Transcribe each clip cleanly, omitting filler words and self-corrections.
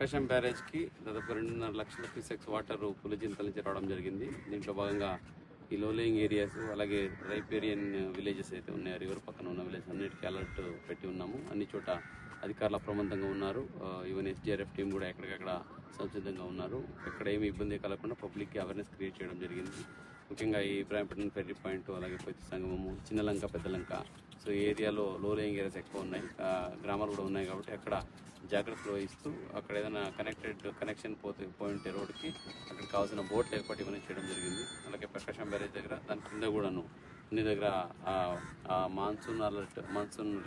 ప్రకాశం barrage కి దాదాపు 2.5 లక్షల క్యూసెక్స్ వాటర్ పులిచింతల నుంచి రావడం జరిగింది. దీంట్లో భాగంగా ఈ లోలేయింగ్ ఏరియాస్ అలాగే రైపేరియన్ విలేజెస్ అయితే ఉన్నాయి, రివర్ పక్కన ఉన్న విలేజ్ అన్నిటికీ అలర్ట్ పెట్టి ఉన్నాము. అన్ని చోట అధికారులు అప్రమత్తంగా ఉన్నారు. ఈవెన్ ఎస్డిఆర్ఎఫ్ టీం కూడా ఎక్కడికక్కడ సంసిద్ధంగా ఉన్నారు. ఎక్కడ ఏమి ఇబ్బంది కలగకుండా పబ్లిక్కి అవేర్నెస్ క్రియేట్ చేయడం జరిగింది. ముఖ్యంగా ఈ ఇబ్రాహీంపట్నం ఫెర్రీ పాయింట్ అలాగే పొత్తి సంగమము, చిన్నలంక, పెద్దలంక, సో ఈ ఏరియాలో లోలేయింగ్ ఏరియాస్ ఎక్కువ ఉన్నాయి, గ్రామాలు కూడా ఉన్నాయి. కాబట్టి అక్కడ జాగ్రత్తలు వహిస్తూ అక్కడ ఏదైనా కనెక్షన్ పోయింటే రోడ్డుకి అక్కడ కావాల్సిన బోట్లు ఏర్పాటు ఇవన్నీ చేయడం జరిగింది. అలాగే ప్రకాశం బ్యారేజ్ దగ్గర దాని కింద కూడాను అన్ని దగ్గర మాన్సూన్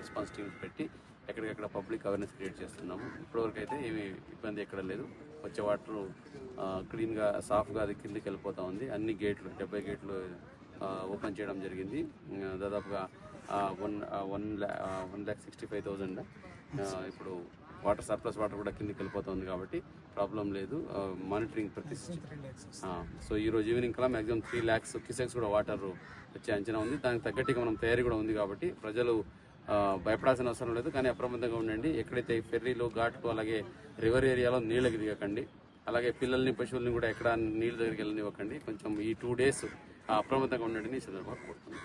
రెస్పాన్స్ టీమ్స్ పెట్టి ఎక్కడికక్కడ పబ్లిక్ అవేర్నెస్ క్రియేట్ చేస్తున్నాము. ఇప్పటివరకు అయితే ఏమి ఇబ్బంది ఎక్కడ లేదు. వచ్చే వాటర్ క్లీన్గా సాఫ్గా అది కిందకి వెళ్ళిపోతూ ఉంది. అన్ని గేట్లు 70 గేట్లు ఓపెన్ చేయడం జరిగింది. దాదాపుగా 1,65,000 ఇప్పుడు వాటర్ సర్ప్లస్ వాటర్ కూడా కిందకి వెళ్ళిపోతుంది కాబట్టి ప్రాబ్లం లేదు. మానిటరింగ్ ప్రతి సో ఈ రోజు ఈవినింగ్ కల్లా మ్యాక్సిమం 3 lakhs క్యూసెక్స్ కూడా వాటర్ వచ్చే అంచనా ఉంది. దానికి తగ్గట్టుగా మనం తయారీ కూడా ఉంది కాబట్టి ప్రజలు భయపడాల్సిన అవసరం లేదు. కానీ అప్రమత్తంగా ఉండండి. ఎక్కడైతే ఫెర్రీలు, ఘాట్లు అలాగే రివర్ ఏరియాలో నీళ్ళకి దిగకండి. అలాగే పిల్లల్ని, పశువుల్ని కూడా ఎక్కడ నీళ్ళ దగ్గరికి వెళ్ళనివ్వకండి. కొంచెం ఈ 2 days అప్రమత్తంగా ఉండండి. ఈ సందర్భంగా కోరుతున్నాను.